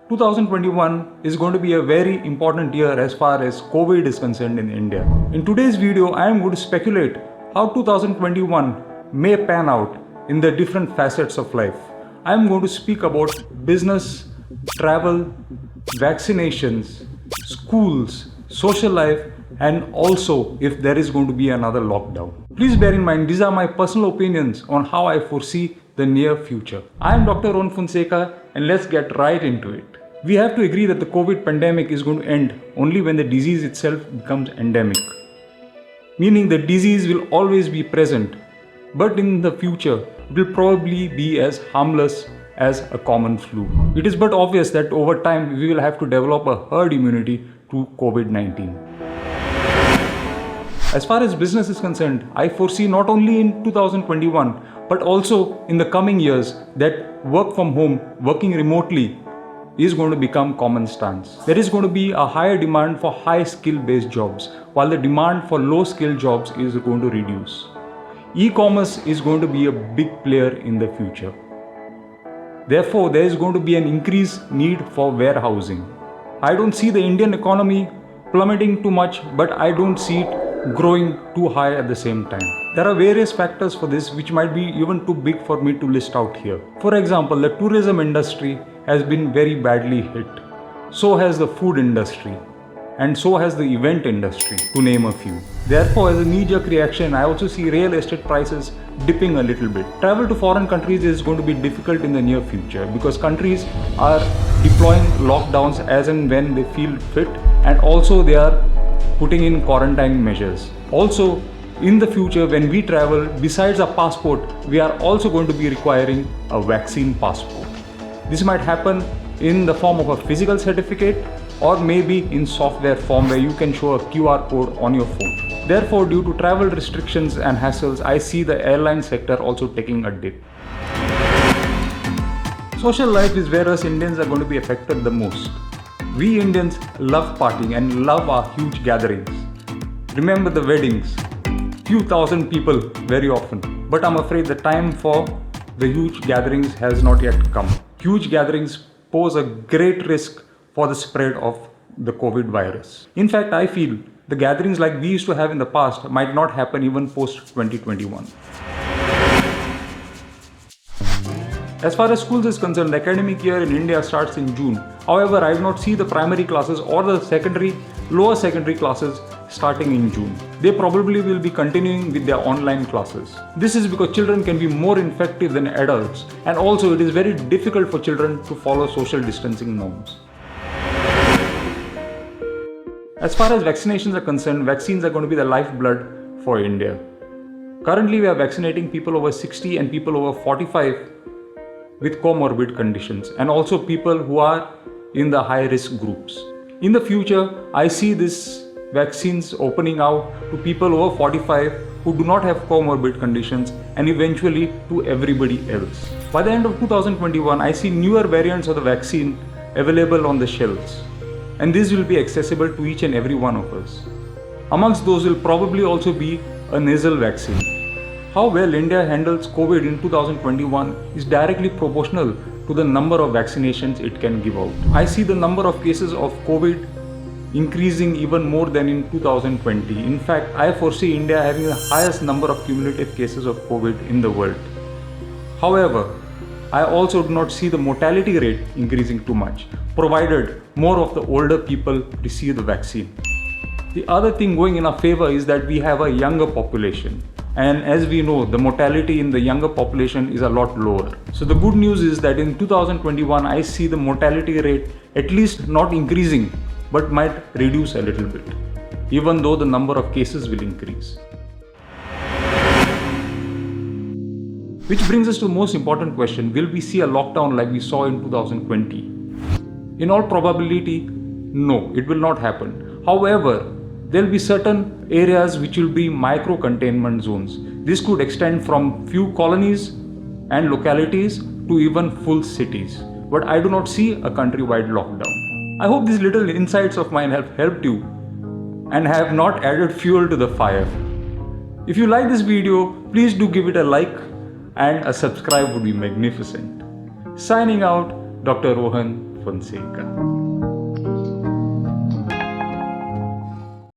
2021 is going to be a very important year as far as COVID is concerned in India. In today's video, I am going to speculate how 2021 may pan out in the different facets of life. I am going to speak about business, travel, vaccinations, schools, social life, and also if there is going to be another lockdown. Please bear in mind, these are my personal opinions on how I foresee the near future. I am Dr. Ron Fonseca, and let's get right into it. We have to agree that the COVID pandemic is going to end only when the disease itself becomes endemic. Meaning the disease will always be present, but in the future it will probably be as harmless as a common flu. It is but obvious that over time we will have to develop a herd immunity to COVID-19. As far as business is concerned, I foresee not only in 2021 but also in the coming years that work from home, working remotely is going to become common stance. There is going to be a higher demand for high skill based jobs, while the demand for low skill jobs is going to reduce. E-commerce is going to be a big player in the future. Therefore, there is going to be an increased need for warehousing. I don't see the Indian economy plummeting too much, but I don't see it growing too high at the same time. There are various factors for this which might be even too big for me to list out here. For example, the tourism industry has been very badly hit. So has the food industry, and so has the event industry, to name a few. Therefore, as a knee-jerk reaction, I also see real estate prices dipping a little bit. Travel to foreign countries is going to be difficult in the near future because countries are deploying lockdowns as and when they feel fit, and also they are putting in quarantine measures. Also, in the future when we travel, besides a passport, we are also going to be requiring a vaccine passport. This might happen in the form of a physical certificate or maybe in software form where you can show a QR code on your phone. Therefore, due to travel restrictions and hassles, I see the airline sector also taking a dip. Social life is where us Indians are going to be affected the most. We Indians love partying and love our huge gatherings. Remember the weddings, few thousand people very often. But I'm afraid the time for the huge gatherings has not yet come. Huge gatherings pose a great risk for the spread of the COVID virus. In fact, I feel the gatherings like we used to have in the past might not happen even post 2021. As far as schools is concerned, the academic year in India starts in June. However, I do not see the primary classes or the lower secondary classes starting in June. They probably will be continuing with their online classes. This is because children can be more infective than adults, and also it is very difficult for children to follow social distancing norms. As far as vaccinations are concerned, vaccines are going to be the lifeblood for India. Currently, we are vaccinating people over 60 and people over 45 with comorbid conditions, and also people who are in the high risk groups. In the future, I see these vaccines opening out to people over 45 who do not have comorbid conditions, and eventually to everybody else. By the end of 2021, I see newer variants of the vaccine available on the shelves, and these will be accessible to each and every one of us. Amongst those will probably also be a nasal vaccine. How well India handles COVID in 2021 is directly proportional to the number of vaccinations it can give out. I see the number of cases of COVID increasing even more than in 2020. In fact, I foresee India having the highest number of cumulative cases of COVID in the world. However, I also do not see the mortality rate increasing too much, provided more of the older people receive the vaccine. The other thing going in our favor is that we have a younger population. And as we know, the mortality in the younger population is a lot lower. So the good news is that in 2021, I see the mortality rate at least not increasing, but might reduce a little bit, even though the number of cases will increase. Which brings us to the most important question: will we see a lockdown like we saw in 2020? In all probability, no, it will not happen. However, there will be certain areas which will be micro-containment zones. This could extend from few colonies and localities to even full cities. But I do not see a countrywide lockdown. I hope these little insights of mine have helped you and have not added fuel to the fire. If you like this video, please do give it a like, and a subscribe would be magnificent. Signing out, Dr. Rohan Fonseca.